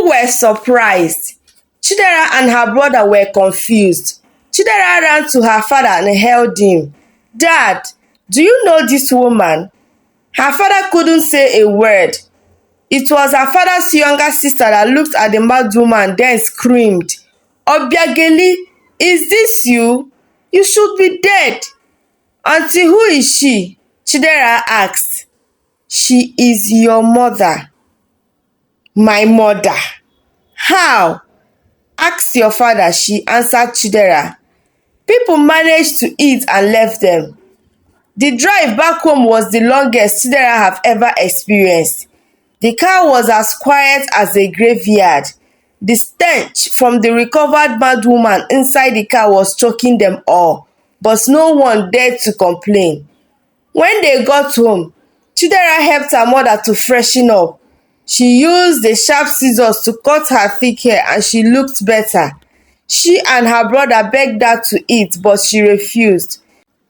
People were surprised. Chidera and her brother were confused. Chidera ran to her father and held him. "Dad, do you know this woman?" Her father couldn't say a word. It was her father's younger sister that looked at the mad woman, then screamed, "Obiageli, is this you? You should be dead." "Auntie, who is she?" Chidera asked. "She is your mother." "My mother? How?" "Ask your father," she answered Chidera. People managed to eat and left them. The drive back home was the longest Chidera have ever experienced. The car was as quiet as a graveyard. The stench from the recovered mad woman inside the car was choking them all, but no one dared to complain. When they got home, Chidera helped her mother to freshen up. She used the sharp scissors to cut her thick hair and she looked better. She and her brother begged her to eat, but she refused.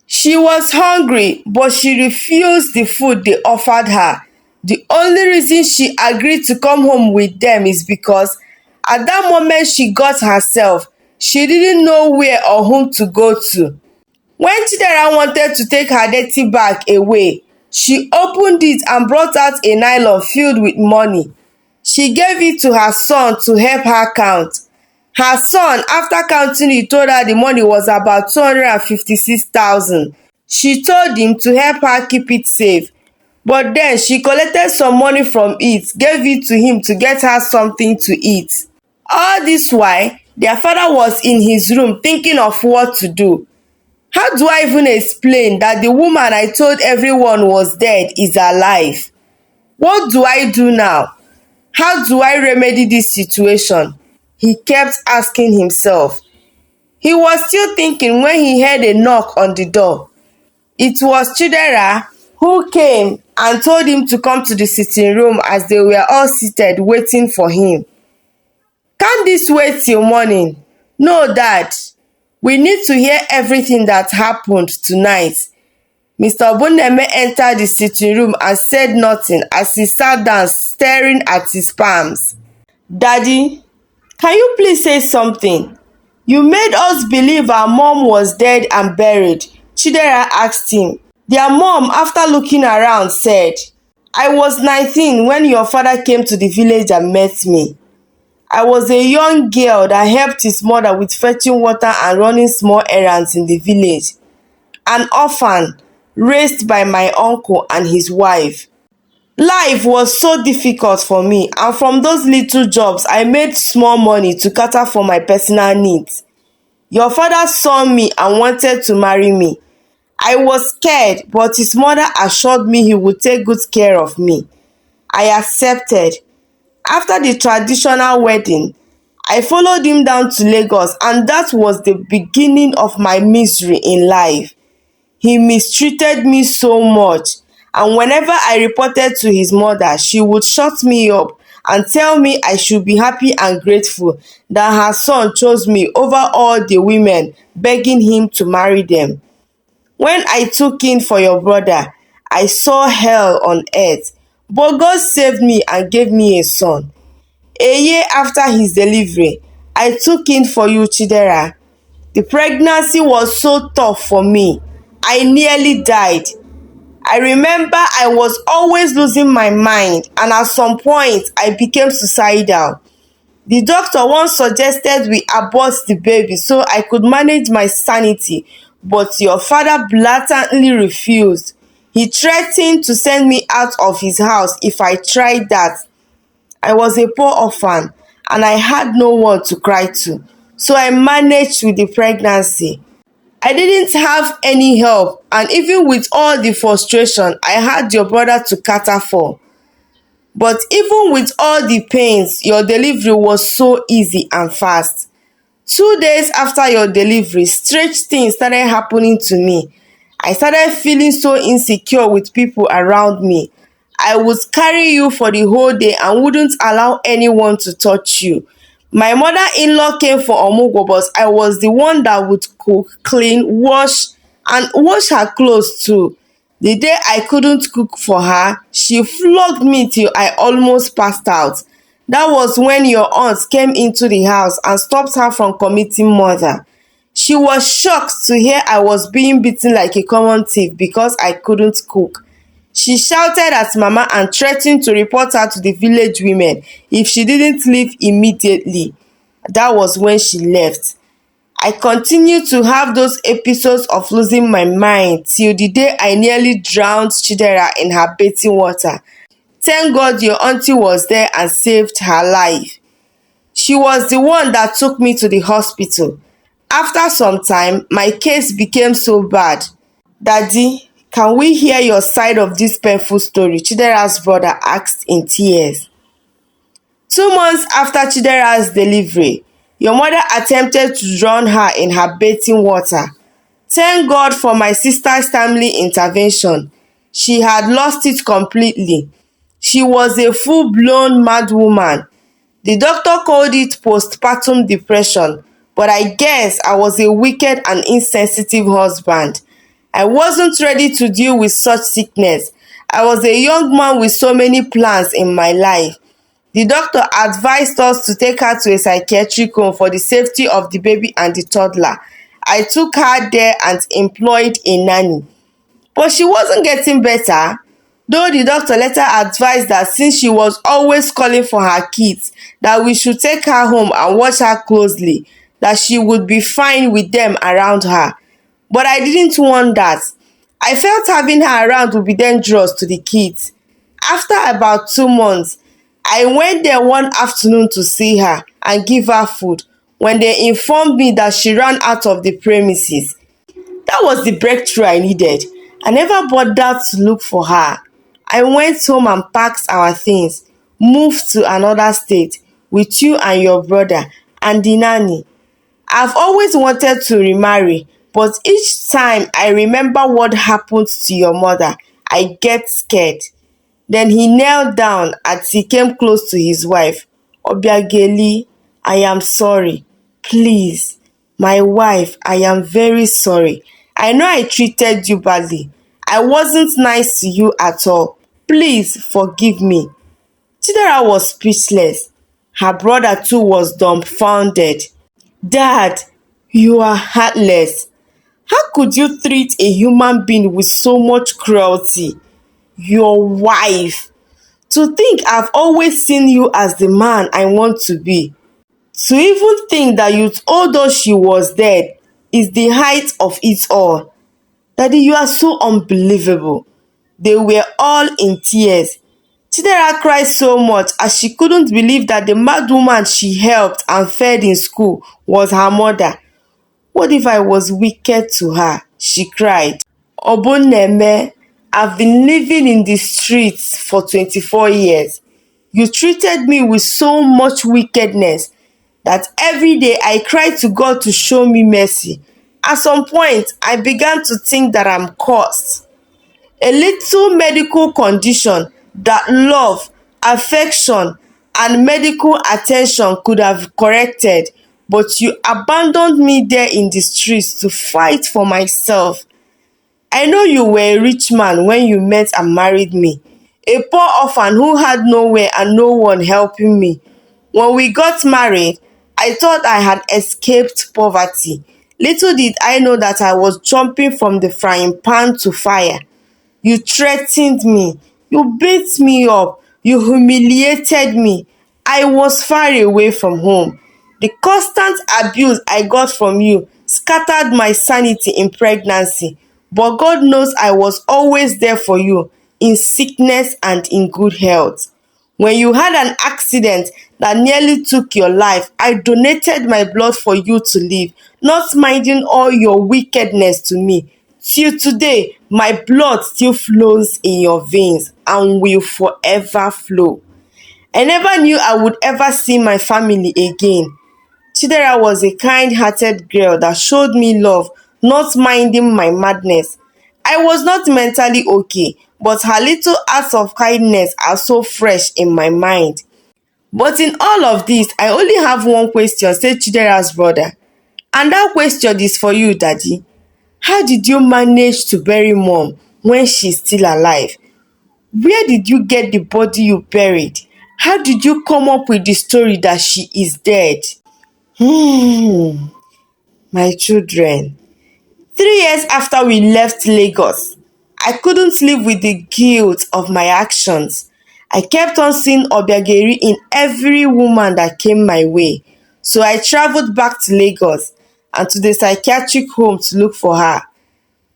She was hungry, but she refused the food they offered her. The only reason she agreed to come home with them is because at that moment she got herself, she didn't know where or whom to go to. When Chidera wanted to take her dirty bag away, she opened it and brought out a nylon filled with money. She gave it to her son to help her count. Her son, after counting it, told her the money was about 256,000. She told him to help her keep it safe. But then she collected some money from it, gave it to him to get her something to eat. All this while, their father was in his room thinking of what to do. How do I even explain that the woman I told everyone was dead is alive? What do I do now? How do I remedy this situation? He kept asking himself. He was still thinking when he heard a knock on the door. It was Chidera, who came and told him to come to the sitting room as they were all seated waiting for him. "Can't this wait till morning?" "No, Dad. We need to hear everything that happened tonight." Mr. Obuneme entered the sitting room and said nothing as he sat down staring at his palms. "Daddy, can you please say something? You made us believe our mom was dead and buried," Chidera asked him. Their mom, after looking around, said, "I was 19 when your father came to the village and met me. I was a young girl that helped his mother with fetching water and running small errands in the village. An orphan, raised by my uncle and his wife. Life was so difficult for me, and from those little jobs I made small money to cater for my personal needs. Your father saw me and wanted to marry me. I was scared, but his mother assured me he would take good care of me. I accepted. After the traditional wedding, I followed him down to Lagos, and that was the beginning of my misery in life. He mistreated me so much, and whenever I reported to his mother, she would shut me up and tell me I should be happy and grateful that her son chose me over all the women, begging him to marry them. When I took in for your brother, I saw hell on earth, but God saved me and gave me a son. A year after his delivery, I took in for you, Chidera. The pregnancy was so tough for me. I nearly died. I remember I was always losing my mind, and at some point I became suicidal. The doctor once suggested we abort the baby so I could manage my sanity, but your father blatantly refused. He threatened to send me out of his house if I tried that. I was a poor orphan and I had no one to cry to, so I managed with the pregnancy. I didn't have any help, and even with all the frustration, I had your brother to cater for. But even with all the pains, your delivery was so easy and fast. 2 days after your delivery, strange things started happening to me. I started feeling so insecure with people around me. I would carry you for the whole day and wouldn't allow anyone to touch you. My mother-in-law came for Omugwo, but I was the one that would cook, clean, wash her clothes too. The day I couldn't cook for her, she flogged me till I almost passed out. That was when your aunt came into the house and stopped her from committing murder. She was shocked to hear I was being beaten like a common thief because I couldn't cook. She shouted at Mama and threatened to report her to the village women if she didn't leave immediately. That was when she left. I continued to have those episodes of losing my mind till the day I nearly drowned Chidera in her bathing water. Thank God your auntie was there and saved her life. She was the one that took me to the hospital. After some time, my case became so bad. Daddy, can we hear your side of this painful story? Chidera's brother asked in tears. 2 months after Chidera's delivery, your mother attempted to drown her in her bathing water. Thank God for my sister's timely intervention. She had lost it completely. She was a full-blown mad woman. The doctor called it postpartum depression, but I guess I was a wicked and insensitive husband. I wasn't ready to deal with such sickness. I was a young man with so many plans in my life. The doctor advised us to take her to a psychiatric home for the safety of the baby and the toddler. I took her there and employed a nanny. But she wasn't getting better, though the doctor later advised that since she was always calling for her kids, that we should take her home and watch her closely, that she would be fine with them around her. But I didn't want that. I felt having her around would be dangerous to the kids. After about 2 months, I went there one afternoon to see her and give her food when they informed me that she ran out of the premises. That was the breakthrough I needed. I never bothered to look for her. I went home and packed our things, moved to another state with you and your brother and the nanny. I've always wanted to remarry, but each time I remember what happened to your mother, I get scared. Then he knelt down as he came close to his wife. Obiageli, I am sorry. Please, my wife, I am very sorry. I know I treated you badly. I wasn't nice to you at all. Please forgive me. Chidera was speechless. Her brother too was dumbfounded. Dad, you are heartless. How could you treat a human being with so much cruelty? Your wife. To think I've always seen you as the man I want to be. To even think that you told us she was dead is the height of it all. Daddy, you are so unbelievable. They were all in tears. Chidera cried so much as she couldn't believe that the mad woman she helped and fed in school was her mother. What if I was wicked to her? She cried. Obunneme, I've been living in the streets for 24 years. You treated me with so much wickedness that every day I cried to God to show me mercy. At some point, I began to think that I'm cursed. A little medical condition that love, affection, and medical attention could have corrected, but you abandoned me there in the streets to fight for myself. I know you were a rich man when you met and married me, a poor orphan who had nowhere and no one helping me. When we got married, I thought I had escaped poverty. Little did I know that I was jumping from the frying pan to fire. You threatened me. You beat me up. You humiliated me. I was far away from home. The constant abuse I got from you scattered my sanity in pregnancy. But God knows I was always there for you, in sickness and in good health. When you had an accident that nearly took your life, I donated my blood for you to live, not minding all your wickedness to me. Till today, my blood still flows in your veins and will forever flow. I never knew I would ever see my family again. Chidera was a kind-hearted girl that showed me love, not minding my madness. I was not mentally okay, but her little acts of kindness are so fresh in my mind. But in all of this, I only have one question, said Chidera's brother. And that question is for you, Daddy. How did you manage to bury mom when she's still alive? Where did you get the body you buried? How did you come up with the story that she is dead? My children, 3 years after we left Lagos, I couldn't live with the guilt of my actions. I kept on seeing Obiageri in every woman that came my way. So I traveled back to Lagos and to the psychiatric home to look for her.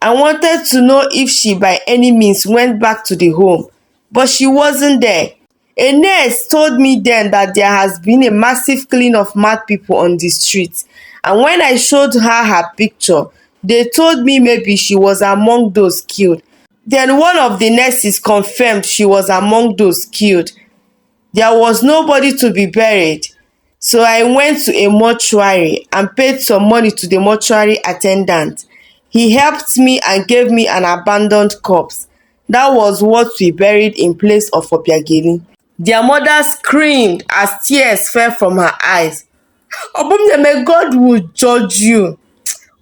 I wanted to know if she by any means went back to the home, but she wasn't there. A nurse told me then that there has been a massive killing of mad people on the streets, and when I showed her picture, they told me maybe she was among those killed. Then one of the nurses confirmed she was among those killed. There was nobody to be buried. So I went to a mortuary and paid some money to the mortuary attendant. He helped me and gave me an abandoned corpse. That was what we buried in place of Obiageli. Their mother screamed as tears fell from her eyes. Obumneme, God will judge you.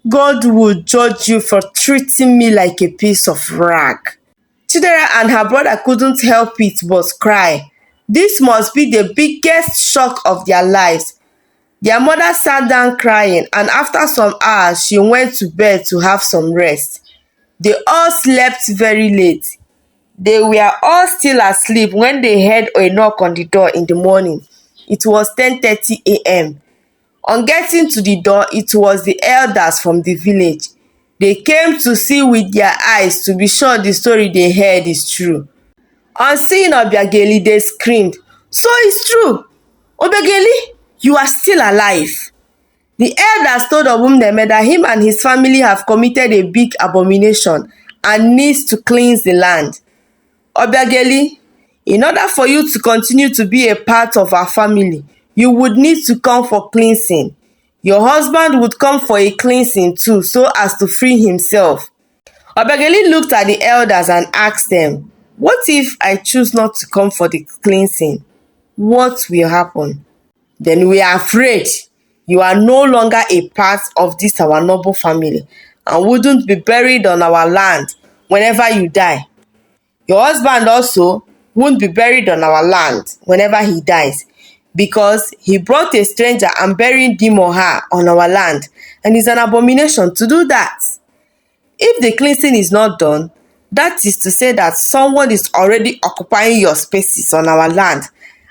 God will judge you for treating me like a piece of rag. Chidera and her brother couldn't help it but cry. This must be the biggest shock of their lives. Their mother sat down crying, and after some hours she went to bed to have some rest. They all slept very late. They were all still asleep when they heard a knock on the door in the morning. It was 10:30 a.m. On getting to the door, it was the elders from the village. They came to see with their eyes to be sure the story they heard is true. On seeing Obiageli, they screamed, "So it's true! Obiageli, you are still alive!" The elders told Obumneme that him and his family have committed a big abomination and needs to cleanse the land. Obiageli, in order for you to continue to be a part of our family, you would need to come for cleansing. Your husband would come for a cleansing too, so as to free himself. Obiageli looked at the elders and asked them, "What if I choose not to come for the cleansing? What will happen?" "Then we are afraid you are no longer a part of this our noble family and wouldn't be buried on our land whenever you die. Your husband also won't be buried on our land whenever he dies, because he brought a stranger and buried him or her on our land, and it's an abomination to do that. If the cleansing is not done, that is to say that someone is already occupying your spaces on our land,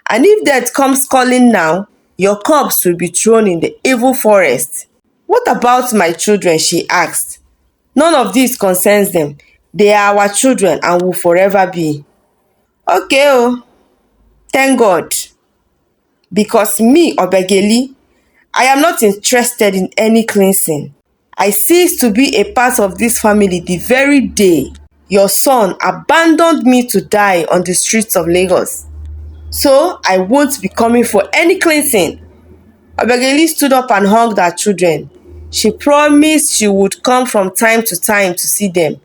and if death comes calling now, your corpse will be thrown in the evil forest." "What about my children?" she asked. "None of this concerns them. They are our children and will forever be." "Okay oh, thank God. Because me, Obiageli, I am not interested in any cleansing. I ceased to be a part of this family the very day your son abandoned me to die on the streets of Lagos. So I won't be coming for any cleansing." Obiageli stood up and hugged her children. She promised she would come from time to time to see them.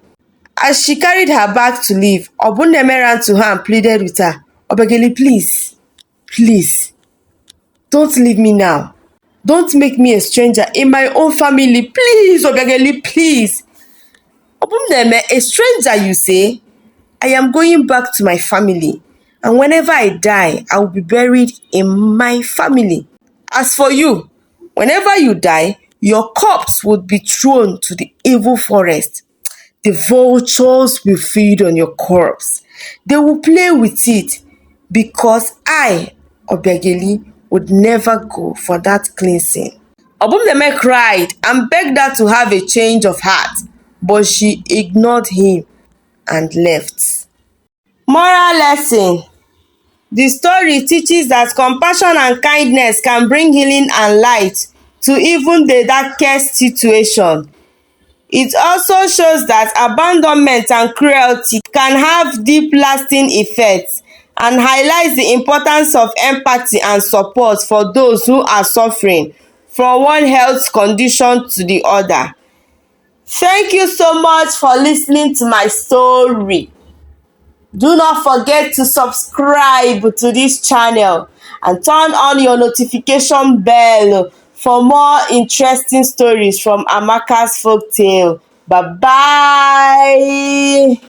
As she carried her bag to leave, Obumneme ran to her and pleaded with her, "Obiageli, please, please, don't leave me now. Don't make me a stranger in my own family. Please, Obiageli, please." "Obumneme, a stranger you say? I am going back to my family, and whenever I die, I will be buried in my family. As for you, whenever you die, your corpse would be thrown to the evil forest. The vultures will feed on your corpse. They will play with it, because I, Obiageli, would never go for that cleansing." Obumneme cried and begged her to have a change of heart, but she ignored him and left. Moral lesson: the story teaches that compassion and kindness can bring healing and light to even the darkest situation. It also shows that abandonment and cruelty can have deep lasting effects, and highlights the importance of empathy and support for those who are suffering from one health condition to the other. Thank you so much for listening to my story. Do not forget to subscribe to this channel and turn on your notification bell for more interesting stories from Amaka's Folktale. Bye bye.